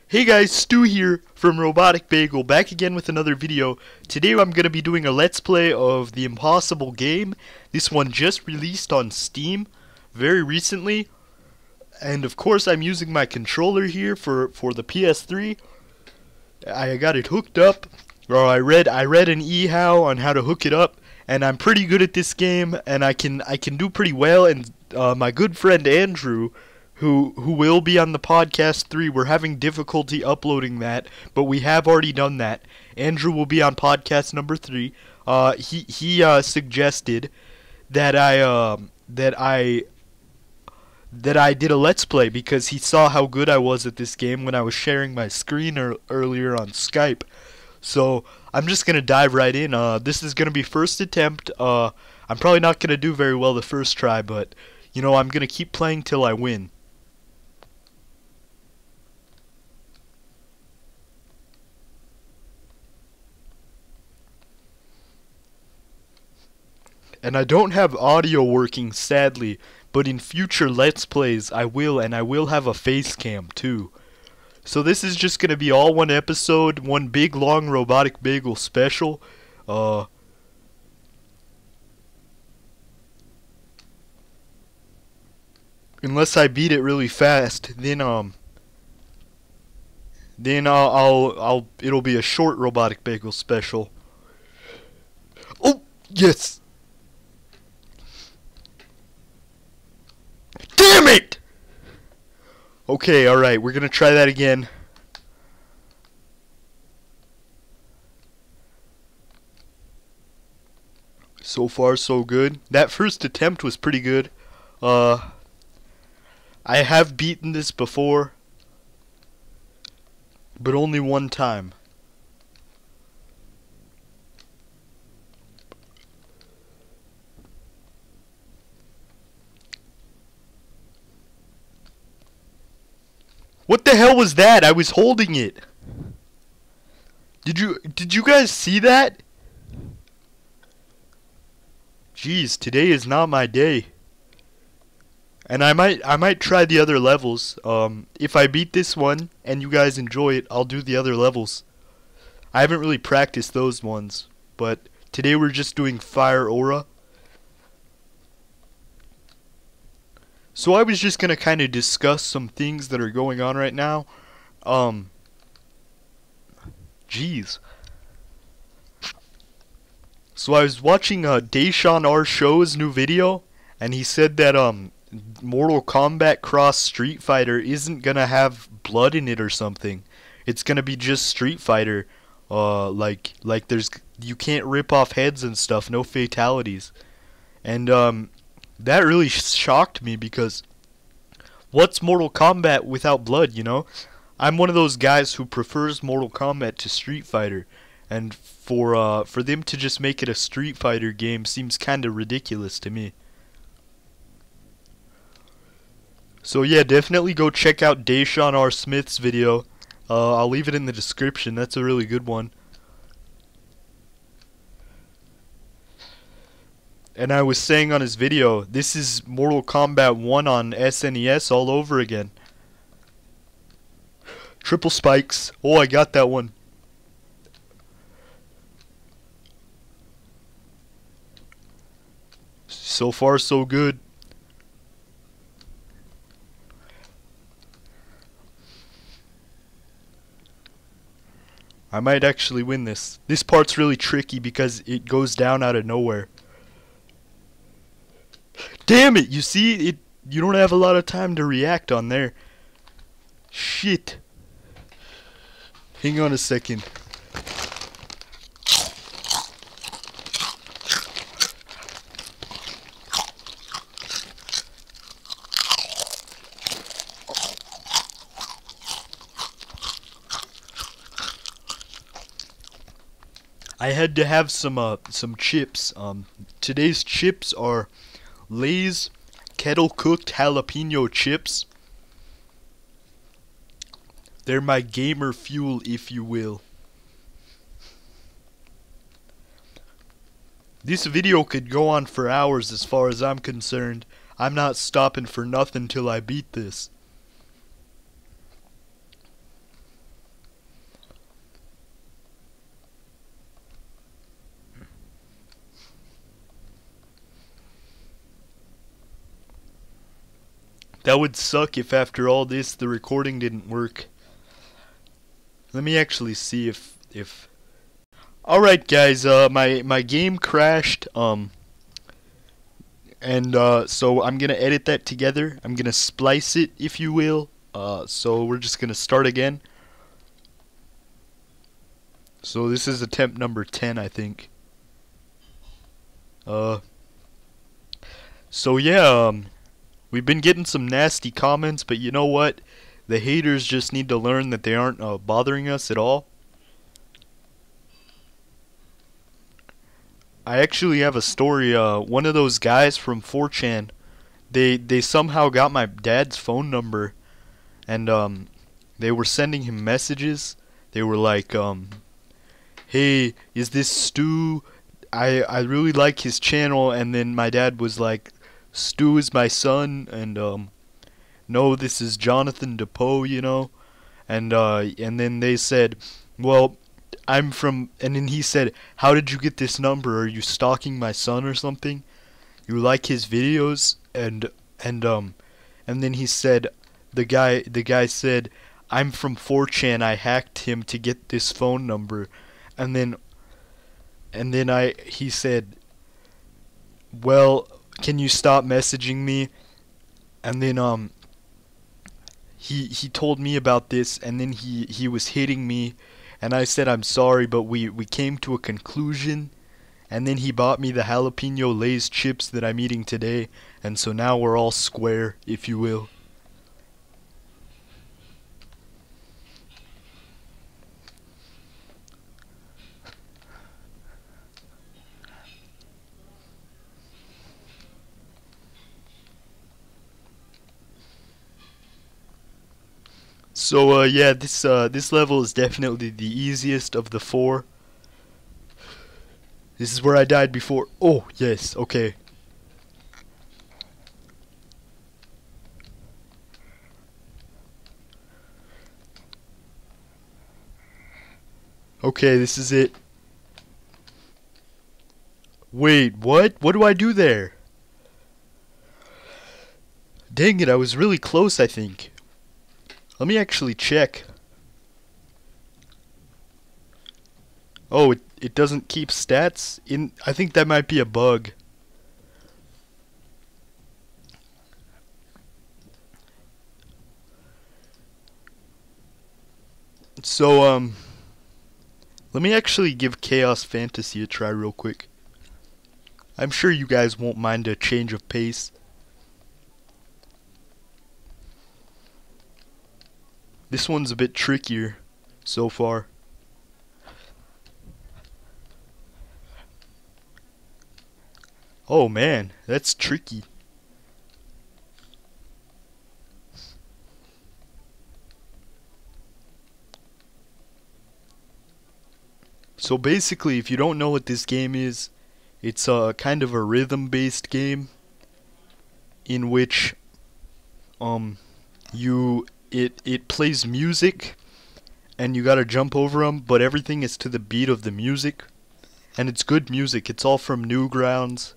Hey guys, Stu here from RoboticBagel, back again with another video. Today I'm going to be doing a Let's Play of The Impossible Game. This one just released on Steam very recently. And of course I'm using my controller here for the PS3. I got it hooked up, or I read an e-how on how to hook it up, and I'm pretty good at this game, and I can do pretty well. And my good friend Andrew, who will be on the podcast 3. We're having difficulty uploading that, but we have already done that. Andrew will be on podcast number 3. He suggested that I did a Let's Play because he saw how good I was at this game when I was sharing my screen earlier on Skype. So I'm just gonna dive right in. This is gonna be first attempt. I'm probably not gonna do very well the first try, but you know, I'm gonna keep playing till I win. And I don't have audio working, sadly, but in future Let's Plays I will, and I will have a face cam too. So this is just gonna be all one episode, one big long RoboticBagel special. Unless I beat it really fast, then it'll be a short RoboticBagel special. Oh yes. Damn it! Okay, alright, we're gonna try that again. So far, so good. That first attempt was pretty good. I have beaten this before, but only one time. What the hell was that? I was holding it. Did you guys see that? Jeez, today is not my day. And I might try the other levels. If I beat this one and you guys enjoy it, I'll do the other levels. I haven't really practiced those ones, but today we're just doing Fire Aura. So I was just gonna kind of discuss some things that are going on right now. Jeez. So I was watching Deshaun R. Show's new video, and he said that Mortal Kombat Cross Street Fighter isn't gonna have blood in it or something. It's gonna be just Street Fighter. Like you can't rip off heads and stuff, no fatalities. And that really shocked me because what's Mortal Kombat without blood, you know? I'm one of those guys who prefers Mortal Kombat to Street Fighter, and for them to just make it a Street Fighter game seems kind of ridiculous to me. So yeah, definitely go check out Deshaun R. Smith's video. I'll leave it in the description. That's a really good one. And I was saying on his video, this is Mortal Kombat 1 on SNES all over again. Triple spikes. Oh, I got that one. So far, so good. I might actually win this. This part's really tricky because it goes down out of nowhere. Damn it! You see, you don't have a lot of time to react on there. Shit. Hang on a second. I had to have some chips. Today's chips are Lay's kettle cooked jalapeno chips. They're my gamer fuel, if you will. This video could go on for hours as far as I'm concerned. I'm not stopping for nothing till I beat this. That would suck if after all this the recording didn't work. Let me actually see if Alright guys, my game crashed, and so I'm gonna edit that together. I'm gonna splice it, if you will. So we're just gonna start again. So this is attempt number 10, I think. So yeah, we've been getting some nasty comments, but you know what? The haters just need to learn that they aren't bothering us at all. I actually have a story. One of those guys from 4chan, they somehow got my dad's phone number, and they were sending him messages. They were like, hey, is this Stu? I really like his channel. And then my dad was like, Stu is my son, and no, this is Jonathan DePoe, you know. And then they said, well, I'm from, and then he said, how did you get this number? Are you stalking my son or something? You like his videos? And then he said, the guy said, I'm from 4chan, I hacked him to get this phone number. And then he said, well, can you stop messaging me? And then he told me about this, and then he was hitting me, and I said I'm sorry, but we came to a conclusion, and then he bought me the jalapeno Lay's chips that I'm eating today, and so now we're all square, if you will. So yeah, this level is definitely the easiest of the 4. This is where I died before. Oh, yes, okay. Okay, this is it. Wait, what? What do I do there? Dang it, I was really close, I think. Let me actually check. Oh, it doesn't keep stats in. I think that might be a bug. So let me actually give Chaos Fantasy a try real quick. I'm sure you guys won't mind a change of pace. This one's a bit trickier so far. Oh man, that's tricky. So basically, if you don't know what this game is, it's a kind of a rhythm-based game in which it plays music and you gotta jump over them, but everything is to the beat of the music, and it's good music. It's all from Newgrounds.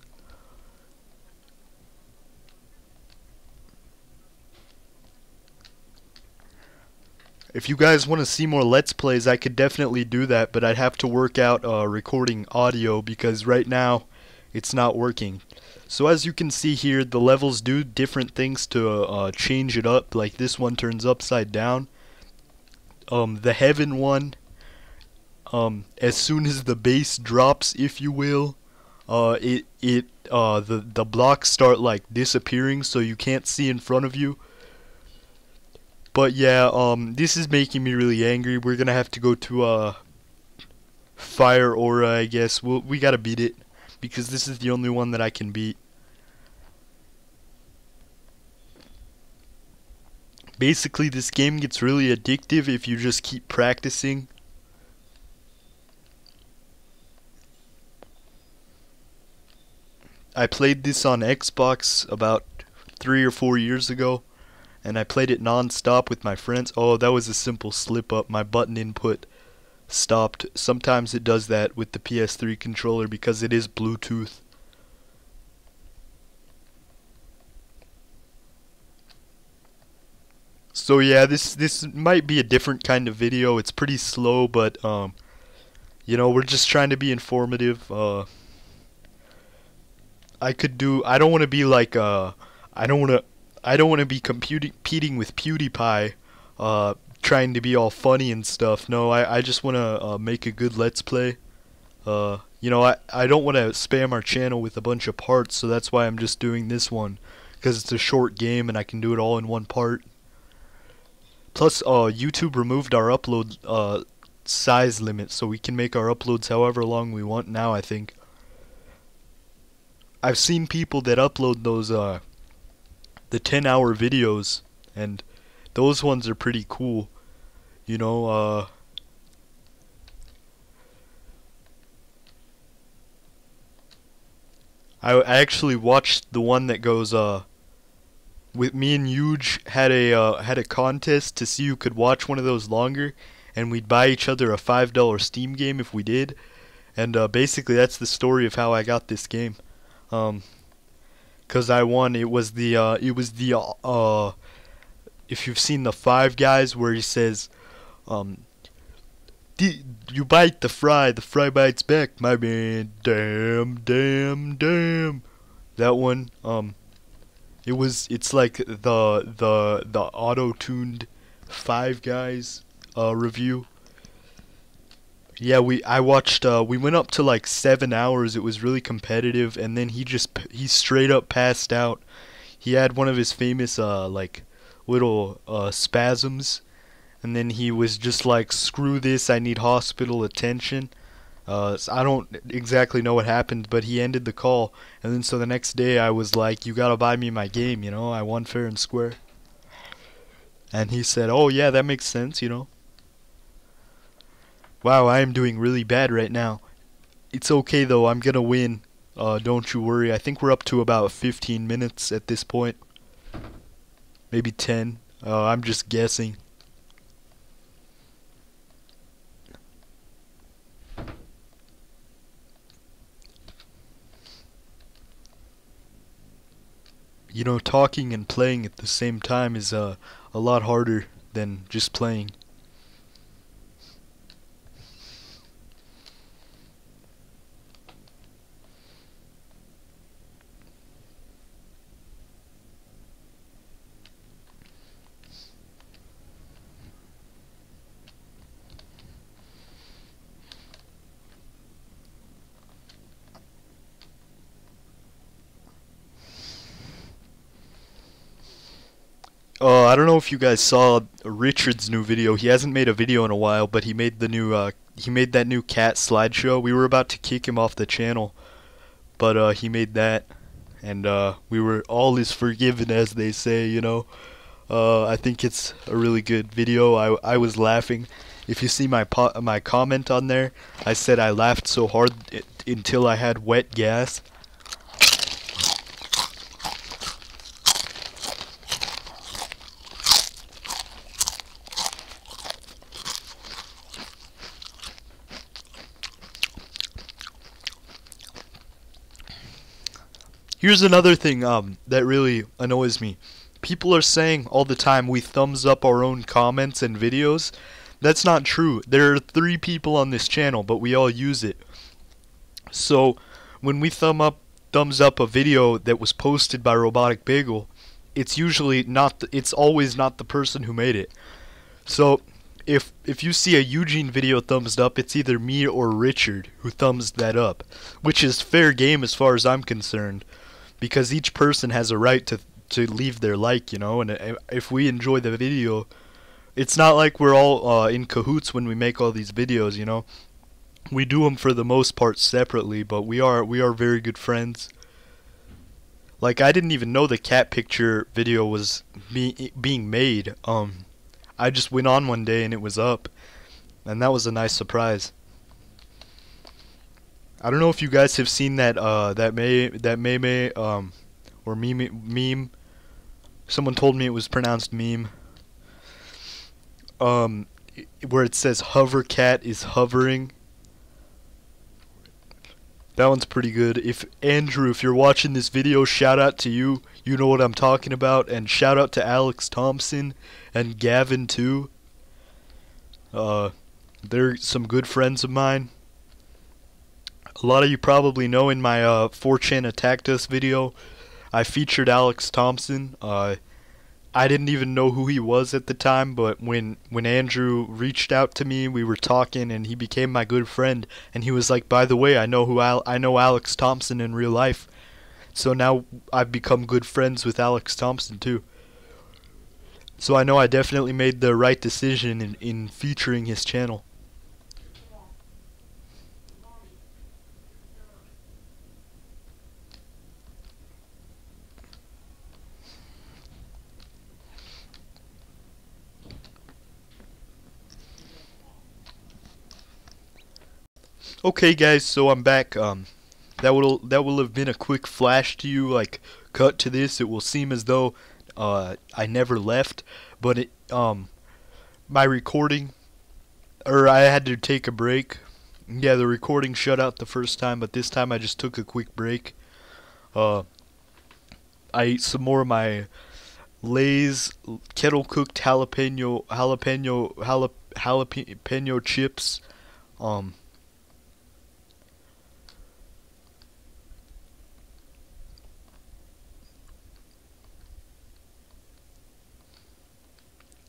If you guys want to see more Let's Plays, I could definitely do that, but I'd have to work out recording audio because right now it's not working. So as you can see here, the levels do different things to change it up. Like this one turns upside down. The heaven one, as soon as the bass drops, if you will, the blocks start like disappearing, so you can't see in front of you. But yeah, this is making me really angry. We're gonna have to go to Fire Aura, I guess. We gotta beat it because this is the only one that I can beat. Basically, this game gets really addictive if you just keep practicing. I played this on Xbox about 3 or 4 years ago, and I played it non-stop with my friends. Oh, that was a simple slip-up. My button input stopped. Sometimes it does that with the PS3 controller because it is Bluetooth. So yeah, this might be a different kind of video. It's pretty slow, but you know, we're just trying to be informative. I don't want to be like I don't want to I don't want to be competing with PewDiePie, trying to be all funny and stuff. No, I just want to make a good Let's Play. You know, I don't want to spam our channel with a bunch of parts, so that's why I'm just doing this one, because it's a short game and I can do it all in one part. Plus, YouTube removed our upload size limit, so we can make our uploads however long we want now, I think. I've seen people that upload those the 10-hour videos, and those ones are pretty cool. You know, I actually watched the one that goes with me and Huge had a contest to see who could watch one of those longer, and we'd buy each other a $5 Steam game if we did. And basically that's the story of how I got this game. 'Cause I won. It was the if you've seen the Five Guys where he says you bite the fry bites back, my man. Damn, damn, damn. That one. It's like the auto-tuned Five Guys review. Yeah, I watched we went up to like 7 hours. It was really competitive, and then he straight up passed out. He had one of his famous like little spasms, and then he was just like, screw this, I need hospital attention. So I don't exactly know what happened, but he ended the call, and then so the next day I was like, you gotta buy me my game, you know, I won fair and square. And he said, oh yeah, that makes sense, you know. Wow, I am doing really bad right now. It's okay though, I'm gonna win. Don't you worry. I think we're up to about 15 minutes at this point. Maybe 10. I'm just guessing. You know, talking and playing at the same time is a lot harder than just playing. I don't know if you guys saw Richard's new video. He hasn't made a video in a while, but he made that new cat slideshow. We were about to kick him off the channel, but he made that, and all is forgiven, as they say, you know. I think it's a really good video. I was laughing. If you see my comment on there, I said I laughed so hard until I had wet gas. Here's another thing that really annoys me. People are saying all the time we thumbs up our own comments and videos. That's not true. There are 3 people on this channel, but we all use it. So when we thumbs up a video that was posted by RoboticBagel, it's usually not it's always not the person who made it. So if you see a Eugene video thumbs up, it's either me or Richard who thumbs that up, which is fair game as far as I'm concerned, because each person has a right to leave their like, you know, and if we enjoy the video, it's not like we're all in cahoots when we make all these videos, you know. We do them for the most part separately, but we are very good friends. Like, I didn't even know the cat picture video was being made. I just went on one day and it was up, and that was a nice surprise. I don't know if you guys have seen that meme or meme. Someone told me it was pronounced meme. Where it says hover cat is hovering. That one's pretty good. If Andrew, if you're watching this video, shout out to you. You know what I'm talking about. And shout out to Alex Thompson and Gavin too. They're some good friends of mine. A lot of you probably know in my 4chan Attacked Us video, I featured Alex Thompson. I didn't even know who he was at the time, but when Andrew reached out to me, we were talking, and he became my good friend. And he was like, "By the way, I know Alex Thompson in real life." So now I've become good friends with Alex Thompson too. So I know I definitely made the right decision in featuring his channel. Okay guys, so I'm back. That will have been a quick flash to you, like cut to this. It will seem as though I never left, but my recording, or I had to take a break. Yeah, the recording shut out the first time, but this time I just took a quick break. I ate some more of my Lay's kettle cooked jalapeno chips.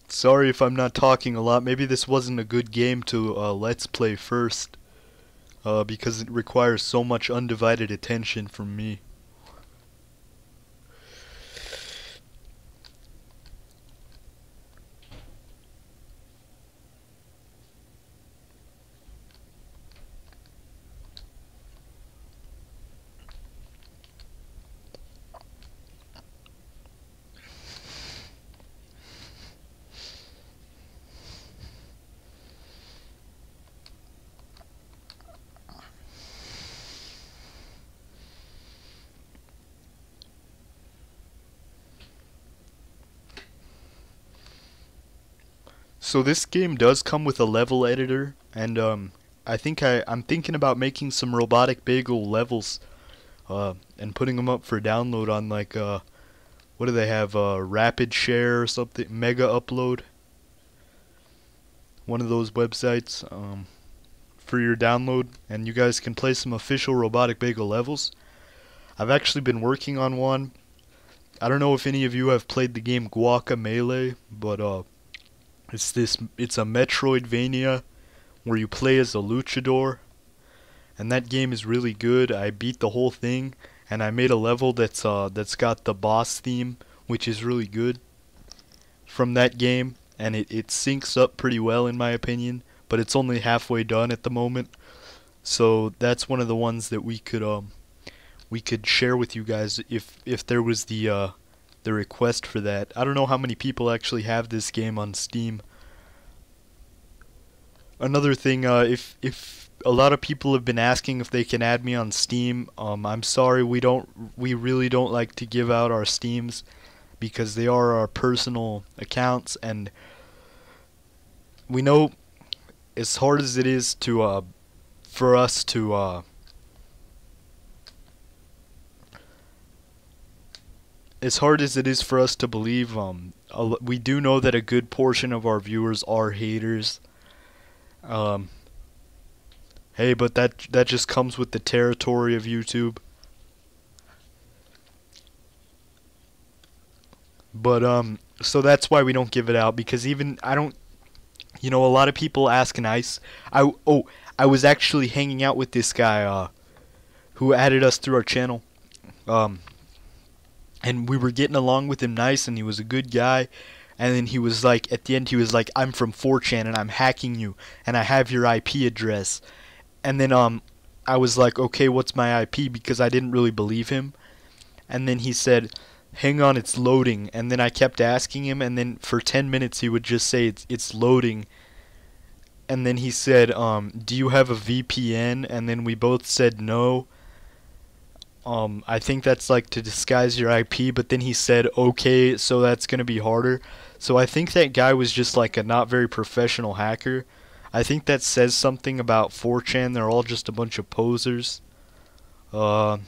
Sorry if I'm not talking a lot. Maybe this wasn't a good game to let's play first, because it requires so much undivided attention from me. So this game does come with a level editor, and I'm thinking about making some RoboticBagel levels, and putting them up for download on like what do they have, Rapid Share or something, Mega Upload, one of those websites, for your download, and you guys can play some official RoboticBagel levels. I've actually been working on one. I don't know if any of you have played the game Guacamelee, but it's a Metroidvania where you play as a luchador, and that game is really good. I beat the whole thing, and I made a level that's got the boss theme, which is really good from that game, and it syncs up pretty well in my opinion, but it's only halfway done at the moment. So that's one of the ones that we could share with you guys if there was the request for that. I don't know how many people actually have this game on Steam. Another thing, if a lot of people have been asking if they can add me on Steam, I'm sorry, we really don't like to give out our Steams because they are our personal accounts, and we know as hard as it is to for us to as hard as it is for us to believe, we do know that a good portion of our viewers are haters. Hey, but that just comes with the territory of YouTube. But so that's why we don't give it out, because even I don't, you know, a lot of people ask nice. I was actually hanging out with this guy who added us through our channel. And we were getting along with him nice, and he was a good guy. And then he was like, at the end, he was like, "I'm from 4chan, and I'm hacking you, and I have your IP address." And then I was like, "Okay, what's my IP?" Because I didn't really believe him. And then he said, "Hang on, it's loading." And then I kept asking him, and then for 10 minutes he would just say, it's loading. And then he said, "Do you have a VPN?" And then we both said no. I think that's like to disguise your IP, but then he said, "Okay, so that's gonna be harder." So I think that guy was just like a not very professional hacker. I think that says something about 4chan. They're all just a bunch of posers. Uh,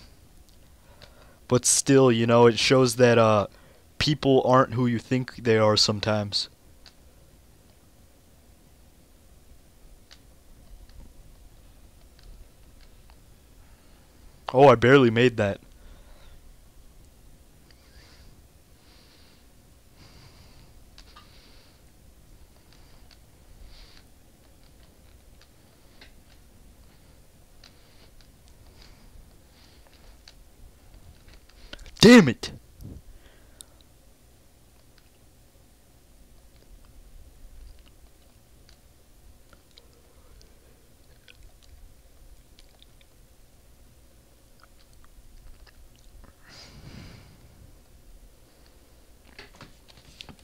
but still, you know, it shows that people aren't who you think they are sometimes. Oh, I barely made that. Damn it!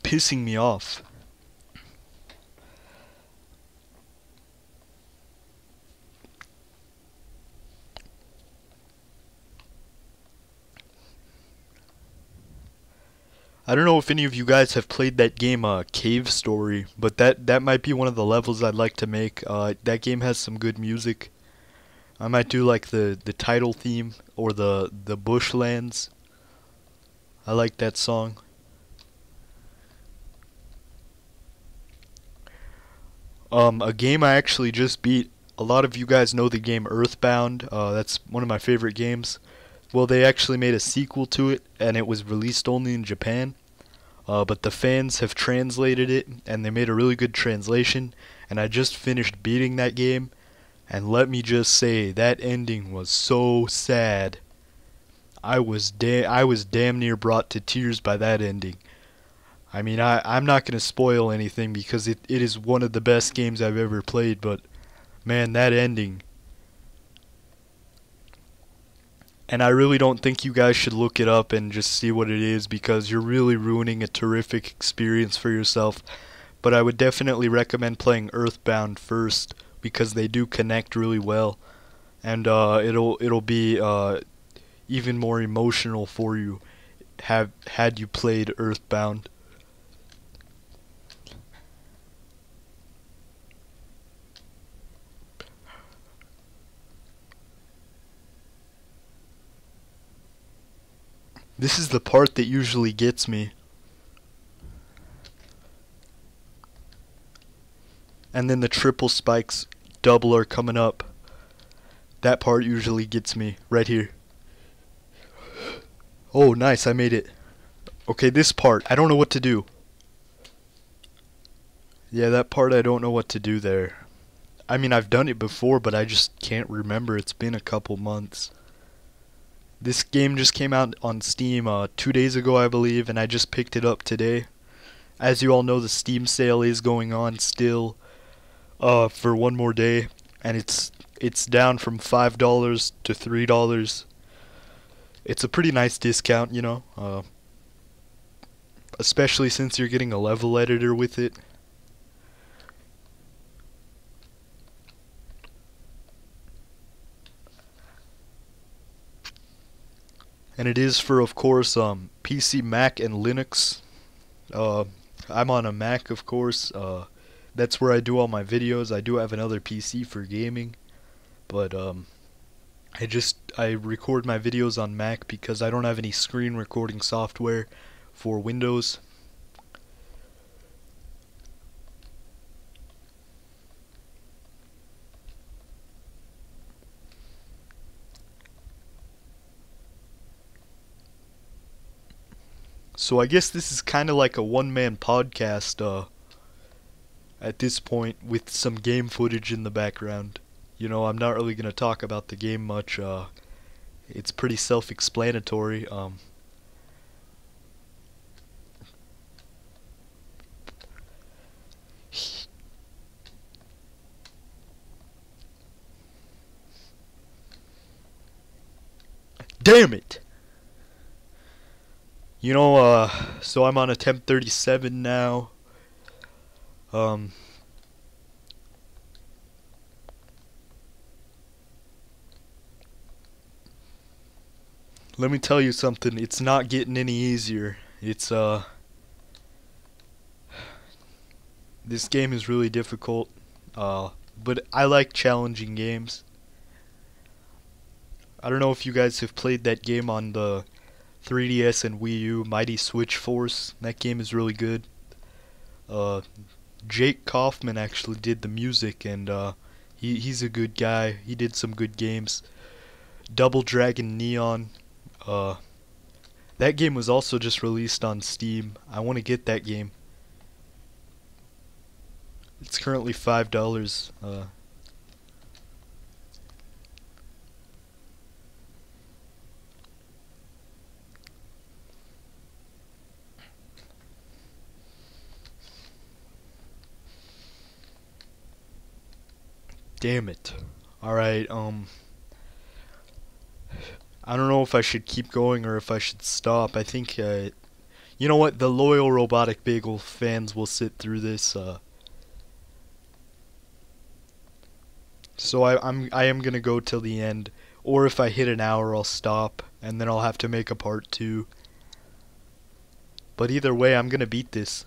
Pissing me off. I don't know if any of you guys have played that game, Cave Story, but that might be one of the levels I'd like to make. That game has some good music. I might do like the title theme or the bushlands. I like that song. A game I actually just beat. A lot of you guys know the game Earthbound. That's one of my favorite games. Well, they actually made a sequel to it, and it was released only in Japan. But the fans have translated it, and they made a really good translation. And I just finished beating that game, and let me just say that ending was so sad. I was damn near brought to tears by that ending. I mean, I'm not gonna spoil anything because it is one of the best games I've ever played. But man, that ending. And I really don't think you guys should look it up and just see what it is because you're really ruining a terrific experience for yourself. But I would definitely recommend playing Earthbound first because they do connect really well, and it'll be even more emotional for you had you played Earthbound. This is the part that usually gets me. And then the triple spikes double are coming up. That part usually gets me right here. Oh, nice, I made it. Okay, this part, I don't know what to do. Yeah, that part I don't know what to do there. I mean, I've done it before, but I just can't remember. It's been a couple months. This game just came out on Steam 2 days ago, I believe, and I just picked it up today. As you all know, the Steam sale is going on still for one more day, and it's down from $5 to $3. It's a pretty nice discount, you know, especially since you're getting a level editor with it. And it is for, of course, PC, Mac, and Linux. I'm on a Mac, of course. That's where I do all my videos. I do have another PC for gaming, but I record my videos on Mac because I don't have any screen recording software for Windows. So I guess this is kind of like a one-man podcast at this point with some game footage in the background. You know, I'm not really going to talk about the game much. It's pretty self-explanatory. Damn it! You know, so I'm on attempt 37 now. Um, Let me tell you something, it's not getting any easier. This game is really difficult, but I like challenging games. I don't know if you guys have played that game on the 3DS and Wii U, Mighty Switch Force. That game is really good. Uh, Jake Kaufman actually did the music, and he's a good guy. He did some good games. Double Dragon Neon. Uh, that game was also just released on Steam. I want to get that game. It's currently $5. Damn it. Alright, I don't know if I should keep going or if I should stop. I think, you know what? The loyal Robotic Bagel fans will sit through this, so I am gonna go till the end. Or if I hit an hour, I'll stop, and then I'll have to make a part 2. But either way, I'm gonna beat this.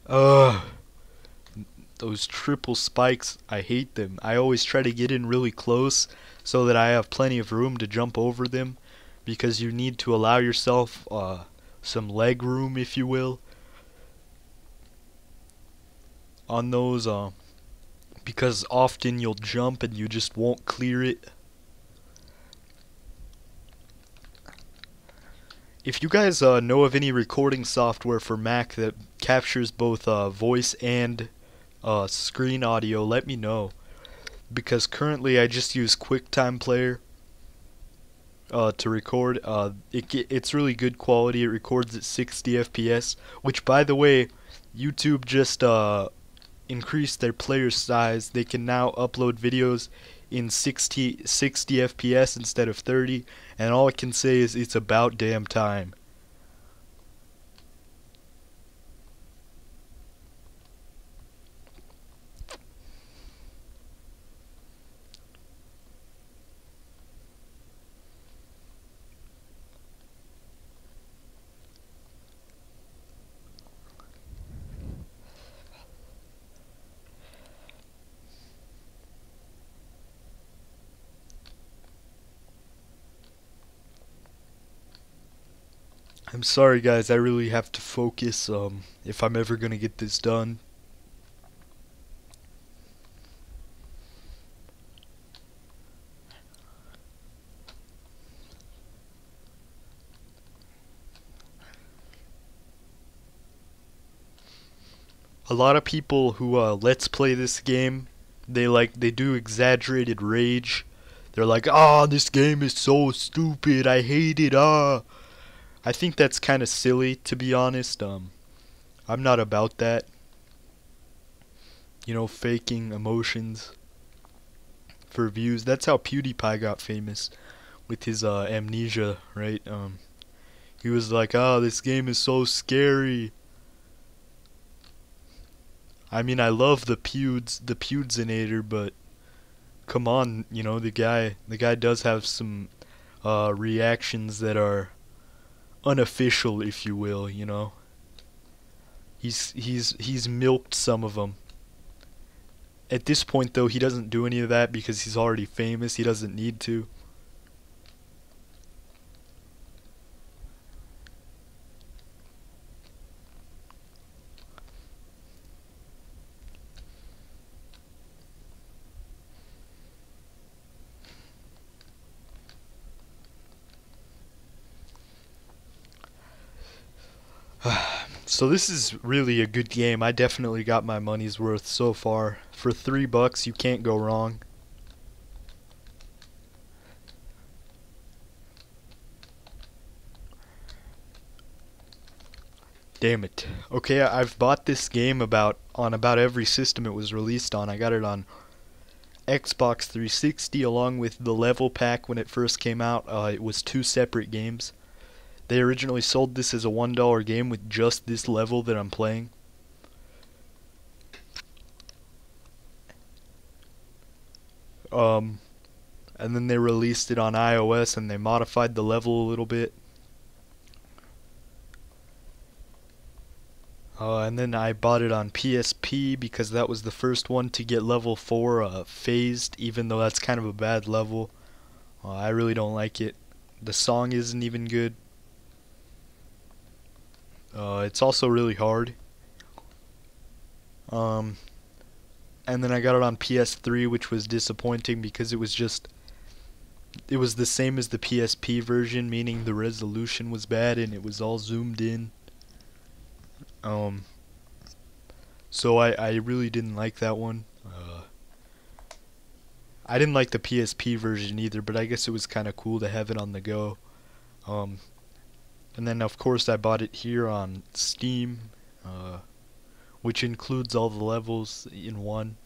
Ugh. Those triple spikes, I hate them. I always try to get in really close so that I have plenty of room to jump over them, because you need to allow yourself some leg room, if you will, on those, because often you'll jump and you just won't clear it. If you guys know of any recording software for Mac that captures both voice and screen audio, let me know, because currently I just use QuickTime Player to record. It's really good quality. It records at 60 FPS, which, by the way, YouTube just increased their player size. They can now upload videos in 60 FPS instead of 30, and all I can say is it's about damn time. I'm sorry guys, I really have to focus if I'm ever gonna get this done. A lot of people who let's play this game, they do exaggerated rage. They're like, "Ah, this game is so stupid. I hate it." Ah. I think that's kind of silly, to be honest. I'm not about that. You know, faking emotions for views. That's how PewDiePie got famous with his amnesia, right? He was like, "Oh, this game is so scary." I mean, I love the Pewdzinator, but come on, you know, the guy does have some reactions that are unofficial, if you will, you know. He's milked some of them. At this point, though, he doesn't do any of that because he's already famous. He doesn't need to. So this is really a good game. I definitely got my money's worth so far. For $3, you can't go wrong. Damn it. Okay, I've bought this game on about every system it was released on. I got it on Xbox 360 along with the level pack when it first came out. It was 2 separate games. They originally sold this as a $1 game with just this level that I'm playing. and then they released it on iOS and they modified the level a little bit. And then I bought it on PSP because that was the first one to get level 4 phased, even though that's kind of a bad level. I really don't like it. The song isn't even good. It's also really hard. And then I got it on PS3, which was disappointing because it was the same as the PSP version, meaning the resolution was bad and it was all zoomed in. So I really didn't like that one. I didn't like the PSP version either, but I guess it was kind of cool to have it on the go. And then of course I bought it here on Steam, which includes all the levels in one.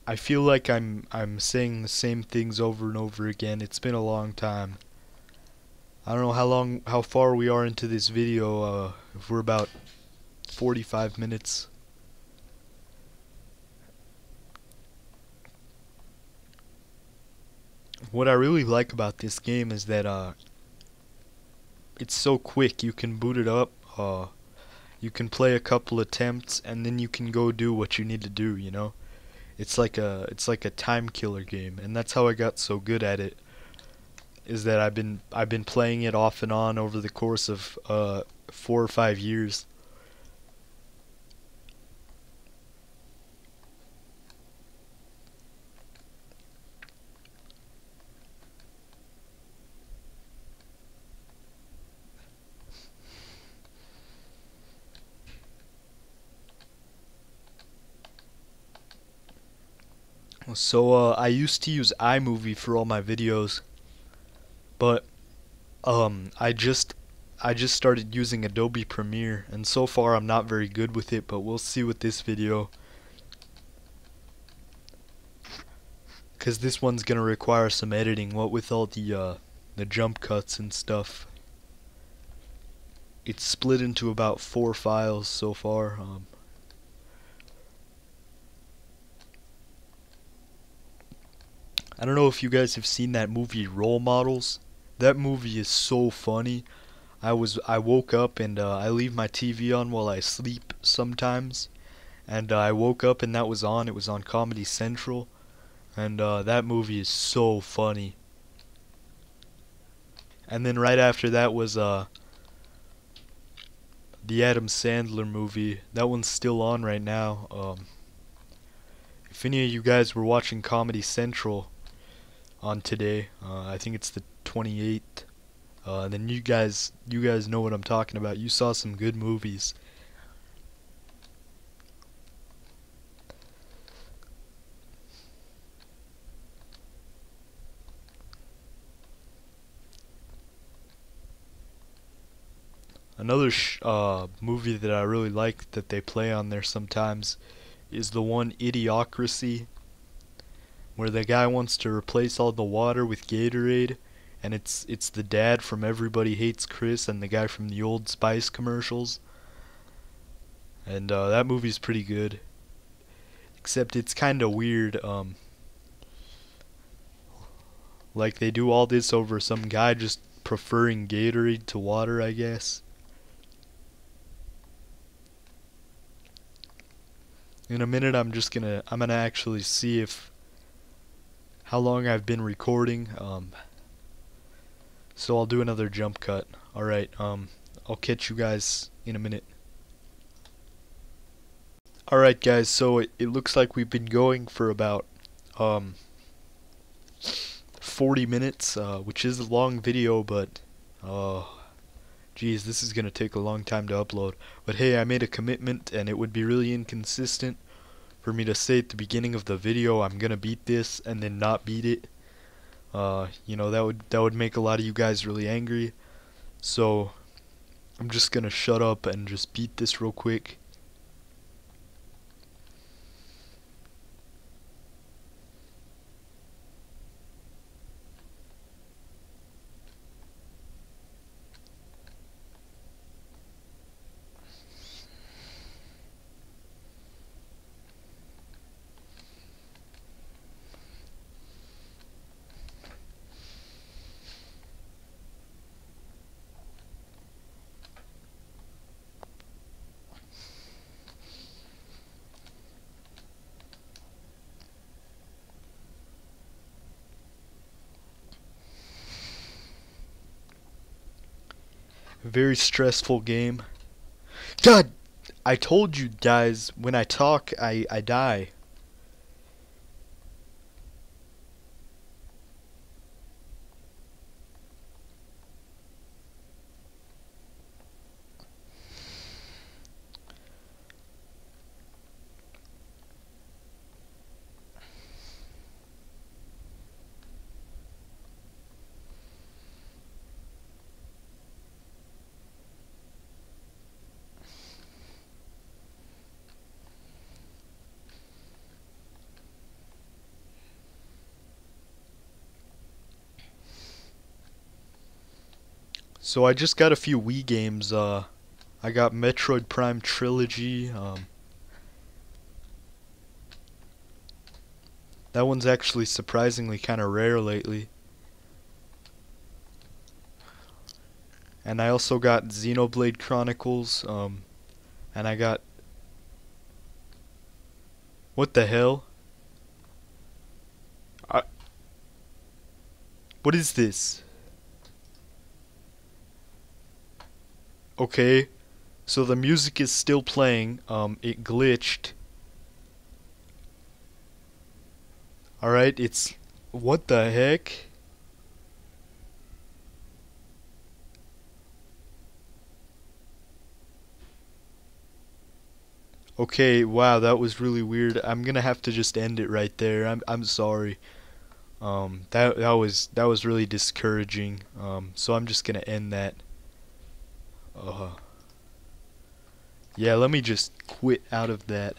I feel like I'm saying the same things over and over again. It's been a long time. I don't know how far we are into this video. If we're about 45 minutes. What I really like about this game is that it's so quick. You can boot it up. You can play a couple attempts and then you can go do what you need to do. You know, it's like a time killer game, and that's how I got so good at it. Is that I've been playing it off and on over the course of 4 or 5 years. So I used to use iMovie for all my videos, but I just started using Adobe Premiere, and so far I'm not very good with it, but we'll see with this video, cause this one's gonna require some editing. What with all the jump cuts and stuff. It's split into about 4 files so far. I don't know if you guys have seen that movie Role Models. That movie is so funny. I woke up and I leave my TV on while I sleep sometimes, and I woke up and that was on. It was on Comedy Central, and that movie is so funny. And then right after that was the Adam Sandler movie. That one's still on right now. If any of you guys were watching Comedy Central on today, I think it's the 28th. Then you guys know what I'm talking about. You saw some good movies. Another movie that I really like that they play on there sometimes is the one Idiocracy, where the guy wants to replace all the water with Gatorade, and it's the dad from Everybody Hates Chris and the guy from the Old Spice commercials. And that movie's pretty good, except it's kind of weird. Like they do all this over some guy just preferring Gatorade to water, I guess. In a minute I'm gonna actually see if how long I've been recording. So I'll do another jump cut. Alright, I'll catch you guys in a minute. Alright guys, so it looks like we've been going for about 40 minutes, which is a long video, but geez, this is gonna take a long time to upload. But hey, I made a commitment, and it would be really inconsistent for me to say at the beginning of the video I'm gonna beat this and then not beat it. You know, that would make a lot of you guys really angry. So I'm just gonna shut up and just beat this real quick. Very stressful game. God, I told you guys, when I talk, I die. So I just got a few Wii games. I got Metroid Prime Trilogy. That one's actually surprisingly kind of rare lately. And I also got Xenoblade Chronicles. And I got... What the hell? I... What is this? Okay. So the music is still playing. It glitched. Alright, it's... What the heck? Okay, wow, that was really weird. I'm gonna have to just end it right there. I'm sorry. That was really discouraging. So I'm just gonna end that. Yeah, let me just quit out of that.